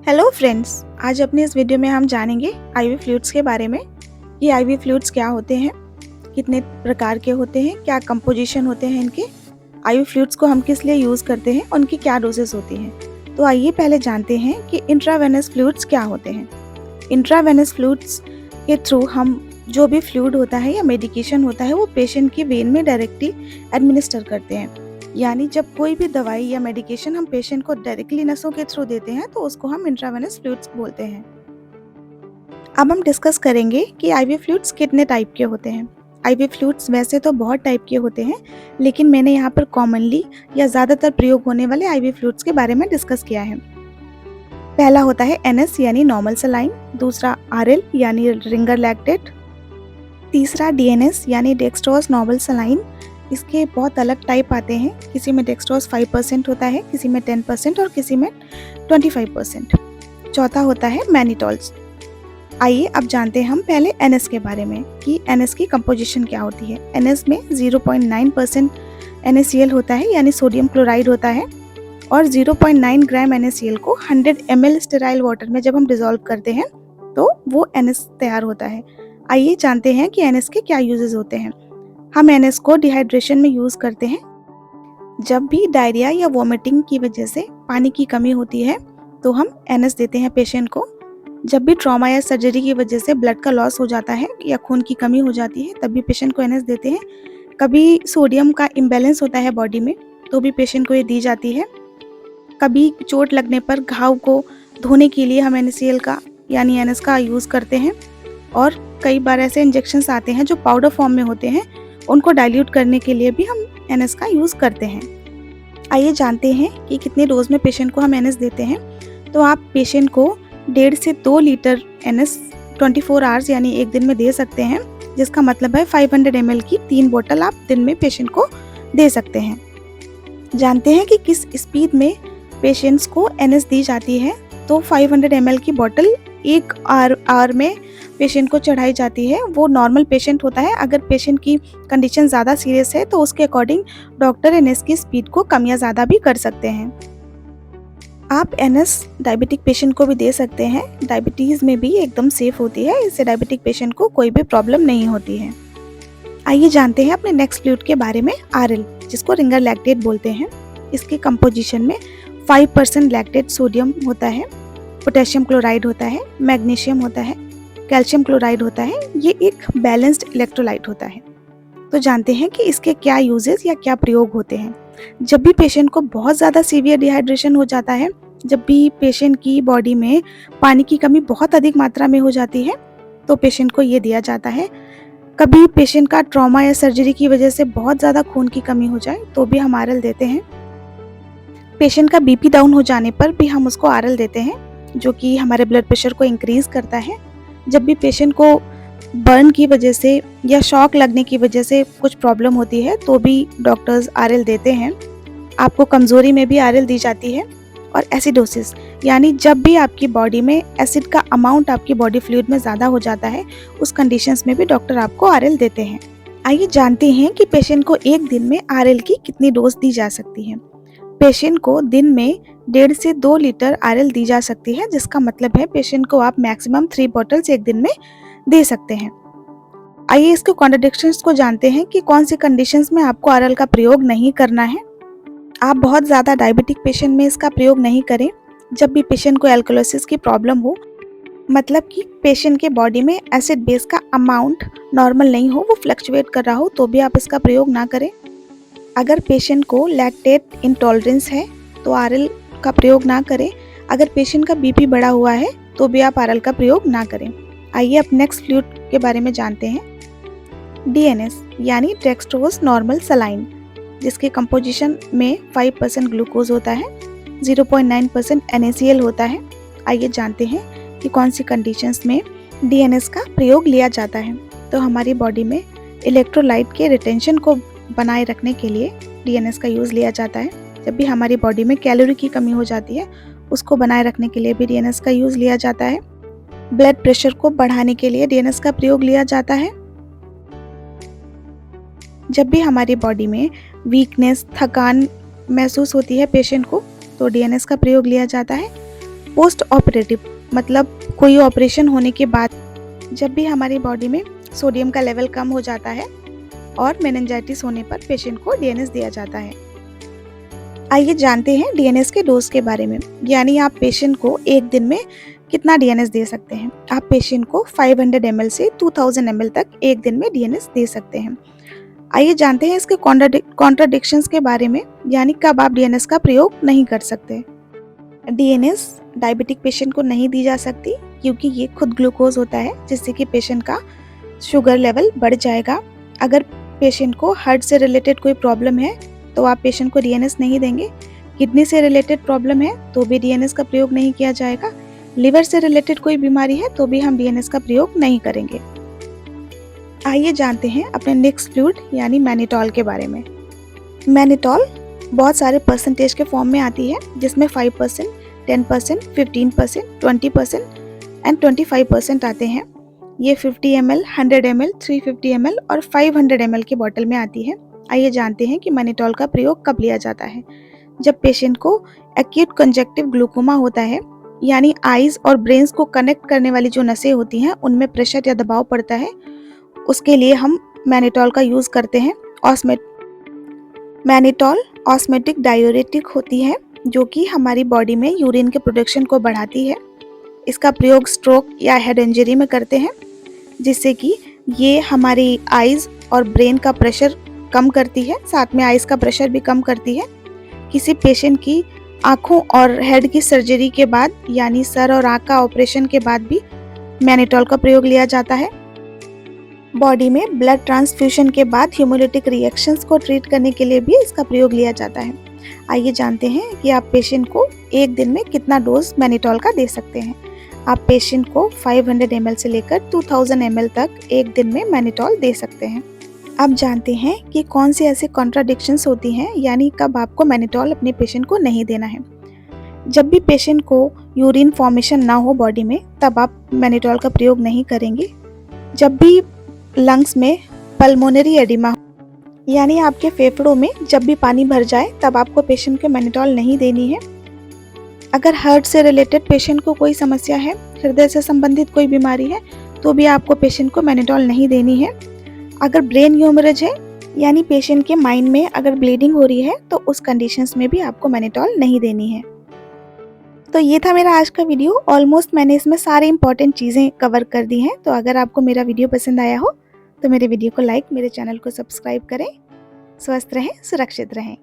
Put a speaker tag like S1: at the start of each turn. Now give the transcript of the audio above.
S1: Hello friends, आज अपने इस वीडियो में हम जानेंगे आईवी फ्लूइड्स के बारे में। ये आईवी फ्लूइड्स क्या होते हैं, कितने प्रकार के होते हैं, क्या कंपोजिशन होते हैं इनके, आईवी फ्लूइड्स को हम किस लिए यूज़ करते हैं, उनकी क्या डोजेस होती हैं। तो आइए पहले जानते हैं कि इंट्रावेनस फ्लूइड्स क्या होते हैं। इंट्रावेनस फ्लूइड्स के थ्रू हम जो भी फ्लूइड होता है या मेडिकेशन होता है वो पेशेंट की वेन में डायरेक्टली एडमिनिस्टर करते हैं। यानी जब कोई भी दवाई या मेडिकेशन हम पेशेंट को डायरेक्टली नसों के थ्रू देते हैं तो उसको हम इंट्रावेनस फ्लूइड्स बोलते हैं। अब हम डिस्कस करेंगे कि आईवी फ्लूइड्स कितने टाइप के होते हैं। आईवी फ्लूइड्स वैसे तो बहुत टाइप के होते हैं, लेकिन मैंने यहाँ पर कॉमनली या ज़्यादातर प्रयोग होने वाले आईवी फ्लूइड्स के बारे में डिस्कस किया है। पहला होता है एनएस यानी नॉर्मल सलाइन, दूसरा आरएल यानी रिंगर लैक्टेट, तीसरा डीएनएस यानी डेक्सट्रोज नॉर्मल सलाइन। इसके बहुत अलग टाइप आते हैं, किसी में डेक्सट्रोज 5% होता है, किसी में 10% और किसी में 25%। चौथा होता है मैनिटोल्स। आइए अब जानते हैं हम पहले एनएस के बारे में कि एनएस की कंपोजिशन क्या होती है। एनएस में 0.9% NaCl होता है यानी सोडियम क्लोराइड होता है, और 0.9 ग्राम NaCl को 100 ml स्टेराइल वाटर में जब हम डिसॉल्व करते हैं तो वो एनएस तैयार होता है। आइए जानते हैं कि एनएस के क्या यूजेस होते हैं। हम एनएस को डिहाइड्रेशन में यूज़ करते हैं। जब भी डायरिया या वोमिटिंग की वजह से पानी की कमी होती है तो हम एनएस देते हैं पेशेंट को। जब भी ट्रॉमा या सर्जरी की वजह से ब्लड का लॉस हो जाता है या खून की कमी हो जाती है तब भी पेशेंट को एनएस देते हैं। कभी सोडियम का इम्बैलेंस होता है बॉडी में तो भी पेशेंट को ये दी जाती है। कभी चोट लगने पर घाव को धोने के लिए हम NaCl का यानी एनएस का यूज़ करते हैं, और कई बार ऐसे इंजेक्शंस आते हैं जो पाउडर फॉर्म में होते हैं, उनको डाइल्यूट करने के लिए भी हम एनएस का यूज़ करते हैं। आइए जानते हैं कि कितने डोज में पेशेंट को हम एनएस देते हैं। तो आप पेशेंट को 1.5 से 2 लीटर एनएस 24 आवर्स यानी एक दिन में दे सकते हैं, जिसका मतलब है 500 ml की 3 बोतल आप दिन में पेशेंट को दे सकते हैं। जानते हैं कि किस स्पीड में पेशेंट्स को एनएस दी जाती है। तो 500 ml की बोतल 1 आवर में पेशेंट को चढ़ाई जाती है। वो नॉर्मल पेशेंट होता है। अगर पेशेंट की कंडीशन ज़्यादा सीरियस है तो उसके अकॉर्डिंग डॉक्टर एनएस की स्पीड को कम या ज़्यादा भी कर सकते हैं। आप एनएस डायबिटिक पेशेंट को भी दे सकते हैं। डायबिटीज़ में भी एकदम सेफ होती है, इससे डायबिटिक पेशेंट को कोई भी प्रॉब्लम नहीं होती है। आइए जानते हैं अपने नेक्स्ट फ्लूइड के बारे में, आरएल, जिसको रिंगर लैक्टेट बोलते हैं। इसके कंपोजिशन में 5% लैक्टेट सोडियम होता है, पोटेशियम क्लोराइड होता है, मैग्नीशियम होता है, कैल्शियम क्लोराइड होता है। ये एक बैलेंस्ड इलेक्ट्रोलाइट होता है। तो जानते हैं कि इसके क्या यूजेस या क्या प्रयोग होते हैं। जब भी पेशेंट को बहुत ज़्यादा सीवियर डिहाइड्रेशन हो जाता है, जब भी पेशेंट की बॉडी में पानी की कमी बहुत अधिक मात्रा में हो जाती है तो पेशेंट को ये दिया जाता है। कभी पेशेंट का ट्रॉमा या सर्जरी की वजह से बहुत ज़्यादा खून की कमी हो जाए तो भी हम आरएल देते हैं। पेशेंट का बीपी डाउन हो जाने पर भी हम उसको आरएल देते हैं, जो कि हमारे ब्लड प्रेशर को इंक्रीज़ करता है। जब भी पेशेंट को बर्न की वजह से या शॉक लगने की वजह से कुछ प्रॉब्लम होती है तो भी डॉक्टर्स आरएल देते हैं। आपको कमज़ोरी में भी आरएल दी जाती है। और एसिडोसिस यानी जब भी आपकी बॉडी में एसिड का अमाउंट आपकी बॉडी फ्लूइड में ज़्यादा हो जाता है, उस कंडीशंस में भी डॉक्टर आपको आरएल देते हैं। आइए जानते हैं कि पेशेंट को एक दिन में आरएल की कितनी डोज दी जा सकती है। पेशेंट को दिन में 1.5 से 2 लीटर आरएल दी जा सकती है, जिसका मतलब है पेशेंट को आप मैक्सिमम 3 बॉटल्स एक दिन में दे सकते हैं। आइए इसके कॉन्ट्राडिक्शंस को जानते हैं कि कौन सी कंडीशंस में आपको आरएल का प्रयोग नहीं करना है। आप बहुत ज़्यादा डायबिटिक पेशेंट में इसका प्रयोग नहीं करें। जब भी पेशेंट को एल्कोलिसिस की प्रॉब्लम हो, मतलब कि पेशेंट के बॉडी में एसिड बेस का अमाउंट नॉर्मल नहीं हो, वो फ्लक्चुएट कर रहा हो, तो भी आप इसका प्रयोग ना करें। अगर पेशेंट को लैक्टेट इंटॉलरेंस है तो आरएल का प्रयोग ना करें। अगर पेशेंट का बीपी बढ़ा हुआ है तो भी आप आरएल का प्रयोग ना करें। आइए अब नेक्स्ट फ्लूइड के बारे में जानते हैं। डीएनएस यानी डेक्सट्रोज नॉर्मल सलाइन, जिसके कंपोजिशन में 5% ग्लूकोज होता है, 0.9% NaCl होता है। आइए जानते हैं कि कौन सी कंडीशंस में डीएनएस का प्रयोग लिया जाता है। तो हमारी बॉडी में इलेक्ट्रोलाइट के रिटेंशन को बनाए रखने के लिए डीएनएस का यूज़ लिया जाता है। जब भी हमारी बॉडी में कैलोरी की कमी हो जाती है, उसको बनाए रखने के लिए भी डीएनएस का यूज़ लिया जाता है। ब्लड प्रेशर को बढ़ाने के लिए डीएनएस का प्रयोग लिया जाता है। जब भी हमारी बॉडी में वीकनेस, थकान महसूस होती है पेशेंट को, तो डीएनएस का प्रयोग लिया जाता है। पोस्ट ऑपरेटिव मतलब कोई ऑपरेशन होने के बाद जब भी हमारी बॉडी में सोडियम का लेवल कम हो जाता है और मेनिंजाइटिस होने पर पेशेंट को डीएनएस दिया जाता है। आइए जानते हैं डीएनएस के डोज के बारे में, यानी आप पेशेंट को एक दिन में कितना डीएनएस दे सकते हैं। आप पेशेंट को 500 ml से 2000 ml तक एक दिन में डीएनएस दे सकते हैं। आइए जानते हैं इसके कॉन्ट्राडिक्शंस के बारे में, यानी कब आप डीएनएस का प्रयोग नहीं कर सकते। डीएनएस डायबिटिक पेशेंट को नहीं दी जा सकती क्योंकि ये खुद ग्लूकोज होता है, जिससे कि पेशेंट का शुगर लेवल बढ़ जाएगा। अगर पेशेंट को हार्ट से रिलेटेड कोई प्रॉब्लम है तो आप पेशेंट को डीएनएस नहीं देंगे। किडनी से रिलेटेड प्रॉब्लम है तो भी डीएनएस का प्रयोग नहीं किया जाएगा। लिवर से रिलेटेड कोई बीमारी है तो भी हम डीएनएस का प्रयोग नहीं करेंगे। आइए जानते हैं अपने नेक्स्ट फ्लूइड यानी मैनिटॉल के बारे में। मैनिटॉल बहुत सारे परसेंटेज के फॉर्म में आती है, जिसमें 5%, 10%, 15%, 20% एंड 25% आते हैं। ये 50 ml, 100 ml, 350 ml और 500 ml की बोतल में आती है। आइए जानते हैं कि मैनिटॉल का प्रयोग कब लिया जाता है। जब पेशेंट को एक्यूट कंजक्टिव ग्लूकोमा होता है, यानी आईज और ब्रेन्स को कनेक्ट करने वाली जो नसें होती हैं उनमें प्रेशर या दबाव पड़ता है, उसके लिए हम मैनिटॉल का यूज़ करते हैं। मैनिटॉल ऑस्मेटिक डायूरेटिक होती है जो कि हमारी बॉडी में यूरिन के प्रोडक्शन को बढ़ाती है। इसका प्रयोग स्ट्रोक या हेड इंजरी में करते हैं, जिससे कि ये हमारी आईज और ब्रेन का प्रेशर कम करती है, साथ में आईज का प्रेशर भी कम करती है। किसी पेशेंट की आँखों और हेड की सर्जरी के बाद, यानी सर और आँख का ऑपरेशन के बाद भी मैनिटॉल का प्रयोग लिया जाता है। बॉडी में ब्लड ट्रांसफ्यूजन के बाद हीमोलिटिक रिएक्शंस को ट्रीट करने के लिए भी इसका प्रयोग लिया जाता है। आइए जानते हैं कि आप पेशेंट को एक दिन में कितना डोज मैनिटॉल का दे सकते हैं। आप पेशेंट को 500 ml से लेकर 2000 ml तक एक दिन में मैनिटॉल दे सकते हैं। अब जानते हैं कि कौन सी ऐसी कॉन्ट्राडिक्शंस होती हैं, यानी कब आपको मैनिटॉल अपने पेशेंट को नहीं देना है। जब भी पेशेंट को यूरिन फॉर्मेशन ना हो बॉडी में, तब आप मैनिटॉल का प्रयोग नहीं करेंगे। जब भी लंग्स में पल्मोनरी एडिमा, यानी आपके फेफड़ों में जब भी पानी भर जाए, तब आपको पेशेंट को मैनिटॉल नहीं देनी है। अगर हार्ट से रिलेटेड पेशेंट को कोई समस्या है, हृदय से संबंधित कोई बीमारी है, तो भी आपको पेशेंट को मैनिटॉल नहीं देनी है। अगर ब्रेन ह्यूमरेज है, यानी पेशेंट के माइंड में अगर ब्लीडिंग हो रही है, तो उस कंडीशंस में भी आपको मैनिटॉल नहीं देनी है। तो ये था मेरा आज का वीडियो। ऑलमोस्ट मैंने इसमें सारे इंपॉर्टेंट चीज़ें कवर कर दी हैं। तो अगर आपको मेरा वीडियो पसंद आया हो तो मेरे वीडियो को लाइक, मेरे चैनल को सब्सक्राइब करें। स्वस्थ रहें, सुरक्षित रहें।